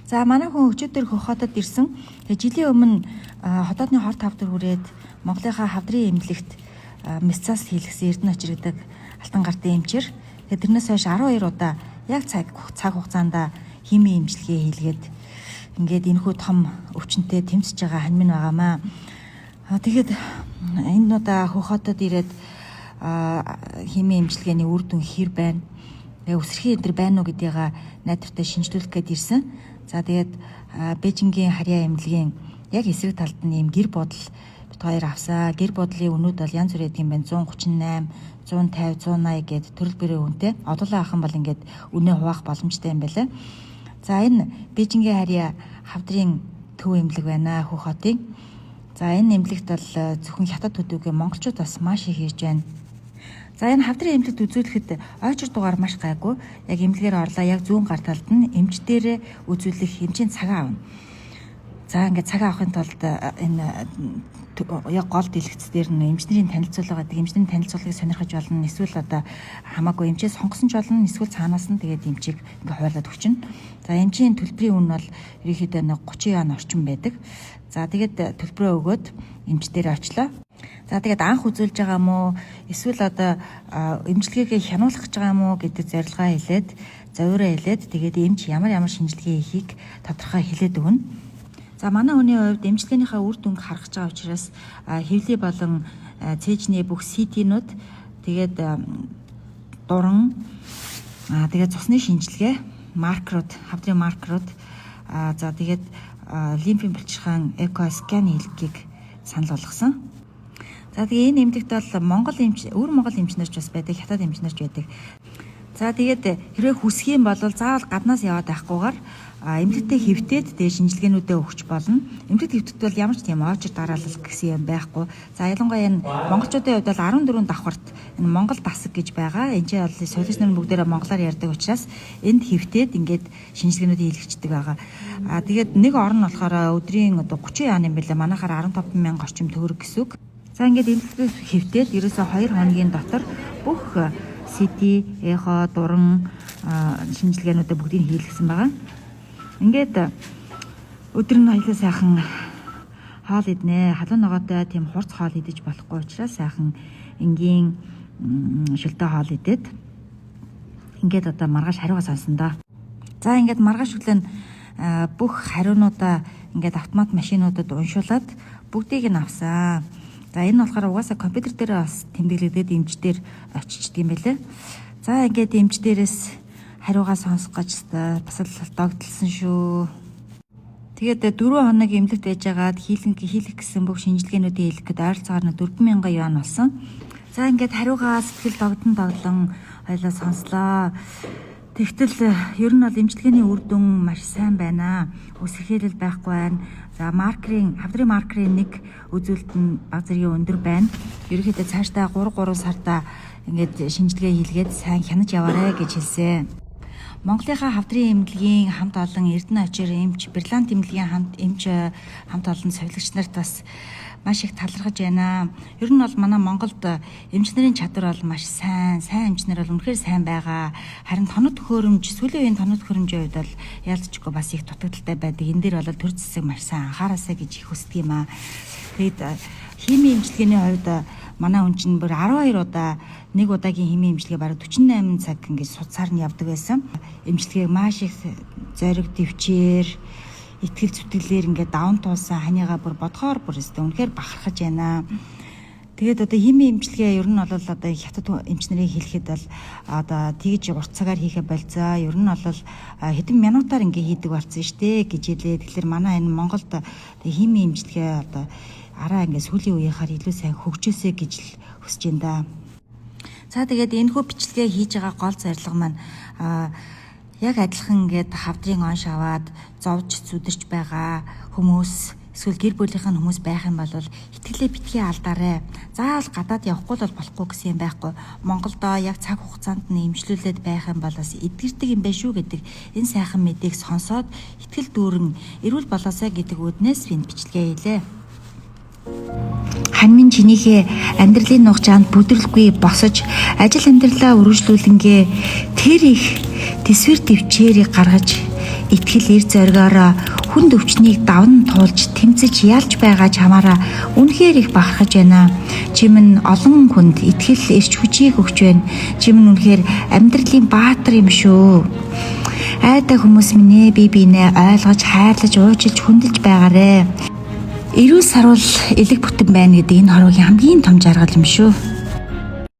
За манай хүн өчигдөр Хотод ирсэн. Тэгээ жилийн өмнө хотоодны хорт хавдар хүрээд Монголынхаа хавдрын эмнэлэгт месцаас хийлгэсэн Эрдэнэ очир гэдэг алтан гартын эмчээр. Тэгээ тэрнээс хойш 12 удаа яг цаг хугацаанд химийн эмчилгээ хийлгээд ингээд энэхүү том өвчнөд тэмцэж байгаа хань минь байгаамаа. Тэгээд энэ удаа Хотод ирээд химийн эмчилгээний үр дүн хэр байна? Тэгээ өсрхийн эдэр байна уу гэдгийг найдвартай шинжилүүлэх гээд ирсэн. За тэгээд Бээжингийн харьяа эмнэлгийн яг эсрэг талд нь ийм гэр бодол бид хоёр авсаа. Гэр бодлын үнүүд бол янз бүр гэдэг юм байна. 138, 150, 180 гээд төрөл бүрийн үнэтэй. Одоолаа ахын бол ингээд үнэ хуваах боломжтой юм байна. За энэ Бээжингийн харьяа хавдрын төв эмнэлэг байна Хотын. За энэ эмнэлэгт бол зөвхөн хятад төдийгүй монголчууд бас маш их ирж байна. За энэ хавдрын эмнэлэгт үзүүлэхэд ойчир дугаар маш гайгүй. Яг эмнэлгээр орлоо яг зүүн гар талд нь эмч дээрээ үзүүлэх эмчийн цагаа авна. За ингээд цагаа авахын тулд энэ яг гол дэлгэц дээр нь эмчнэрийн танилцуулга гэдэг эмчнэрийн танилцуулгыг сонирхож болно. Эсвэл одоо хамаагүй эмчээ сонгосон ч болно. Эсвэл цаанаас нь тэгээд эмчийг ингээд хуваалаад өгчнө. За эмчийн төлбөрийн үн бол ерөнхийдөө 30 ян орчим байдаг. За тэгээд төлбөрөө өгөөд эмч дээр очлоо. За тэгээд анх үзүүлж байгаа мó эсвэл одоо эмчилгээгээ хянуулах гэж байгаа мó гэдэг зорилгоо хэлээд зовёроо хэлээд тэгээд эмч ямар шинжилгээ хийхийг тодорхой хэлээд өгнө. За манай хүний хувьд эмчилгээнийхээ үр дүнг харах гэж байгаа учраас хэвлий болон цээжний бүх CT-нууд тэгээд дуран тэгээд цусны шинжилгээ маркерууд хавдрын маркерууд за тэгээд лимфийн булчирхаан эко скан хийлгэхийг санал болгосон. За тэгээ энэ эмнэлэгт бол Монгол эмч нарч бас байдаг, хятад эмч нарч байдаг. За тэгээд хэрвээ хүсэх юм бол заавал гаднаас яваад байхгүйгээр эмнэлэгтээ хэвтээд тэгээ шинжилгээнүүдээ өгч болно. Эмнэлэгт хэвтээд бол ямар ч тийм очир дараалал гэсэн юм байхгүй. За ялангуяа энэ монголчуудын хувьд бол 14 давхарт энэ Монгол дасаг гэж байгаа. Энд чинь бол солиоч нар бүгдээрээ монголоор ярьдаг учраас энд хэвтээд ингээд шинжилгээнүүдийг хийлгэждэг байгаа. Тэгээд нэг орн нь болохоор өдрийн одоо 30 яан юм байлаа. Манайхаар 15,000 орчим төгрөг гэсэн үг. За ингээд эмнэлэгт хэвтээд ерөөсөө 2 хоногийн дотор бүх CT, эхо, дуран шинжилгээнүүдээ бүгдийг хийлгэсэн байгаа. Ингээд өдөр нь хоёулаа сайхан хоол иднэ. Халуун ногоотой тийм хурц хоол идэж болохгүй учраас сайхан энгийн шөлтөө хоол идээд ингээд одоо маргааш хариугаа сонсон доо. За ингээд маргааш өглөө бүх хариунуудаа ингээд автомат машинуудад уншуулад бүгдийг нь авсан. За энэ болохоор угаасаа компьютер дээр бас тэмдэглэгдээд эмчдэр очичд юм байлээ. За ингээд эмч дээрээс хариугаа сонсох гэж бас л догдолсон шүү. Тэгээд 4 хоног эмнэлэгт байжгаад хийлгэх гэсэн бүх шинжилгээнүүдийг хийлгэхэд ойролцоогоор 4,000 юан болсон. За ингээд хариугаа сэтгэл догдлон хоёлаа сонслоо. Тэгтэл ер нь бол эмчилгээний үр дүн маш сайн байна. Үсрэхээлэл байхгүй байна. За хавдрын маркерын нэг үзүүлэлт нь баг зэргийн өндөр байна. Ерөнхийдөө цаашдаа 3 сартаа ингээд шинжилгээ хийлгээд сайн хянаж яваарэ гэж хэлсэн. Монголынхаа хавдрын эмнэлгийн хамт олон Эрдэнэ очир эмч, Брилант эмнэлгийн хамт олон совилогч нарт бас маш их талархаж байна. Ер нь бол манай Монголд эмч нарын чадвар бол маш сайн эмч нар бол үнэхээр сайн байгаа. Харин тоног төхөөрөмж, сүүлийн үеийн тоног төхөөрөмжийн хувьд бол ялцчгүй бас их дутагдaltaй байдаг. Энэ дээр бол төр зэсэг маш сайн анхаараасаа гэж их хүсдэг юм аа. Тэгээд химийн эмчилгээний хувьд манай хүн чинь бүр 12 удаа нэг удаагийн химийн эмчилгээ бараг 48 цаг ингэж судсаар нь явдаг байсан. Эмчилгээг маш их зориг дэвчээр итгэл зүтгэлээр ингээд даван туулсан ханигаа бүр бодгоор бүр өстэй үнэхээр бахархаж байна. Тэгээд одоо химийн эмчилгээ ер нь бол одоо хятад эмчнэрийн хэлэхэд бол одоо тэгж урт цагаар хийхэ болцоо. Ер нь бол хэдэн минутаар ингээд хийдэг болсон шүү дээ гэж хэлээ. Тэгэхээр манай энэ Монголд химийн эмчилгээ одоо араа ингээд сүүлийн үеийнхаар илүү сайн хөгжөөсэй гэж л хүсэж байна да. За тэгээд энэхүү бичлэгээ хийж байгаа гол зорилго маань яг адилхан ингээд хавдрын онш аваад зовж зүдэрч байгаа хүмүүс эсвэл гэр бүлийнх нь хүмүүс байх юм бол итгэлээ битгий алдаарэ. Заавал гадаад явахгүй бол болохгүй гэсэн юм байхгүй. Монголдоо яг цаг хугацаанд нь эмчлүүлээд байх юм бол бас эдгэрдэг юм байна шүү гэдэг энэ сайхан мэдээг сонсоод итгэл дүүрэн эрүүл болоосай гэдэг үднээс би бичлэгээ хийлээ. Ханьмин чинийхээ амьдралын нугчаанд бүдрэлгүй босож ажил амьдралаа үргэлжлүүлэнгээ тэр их төсвөр төвчээрийг гаргаж итгэл эр зоригоороо хүнд өвчнийг давн туулж тэмцэж ялж байгаа чамаараа үнэхээр их бахархаж байна. Чи минь олон хүнд итгэл эрч хүчийг өгч байна. Чи минь үнэхээр амьдралын баатар юм шүү. Айдаа хүмүүс минь ээ, би биенээ ойлгож, хайрлаж, уужилж, хүндэлж байгаарэ. Эрүүл сарвал элэг бүтэн байна гэдэг энэ хорвогийн хамгийн том жаргал юм шүү.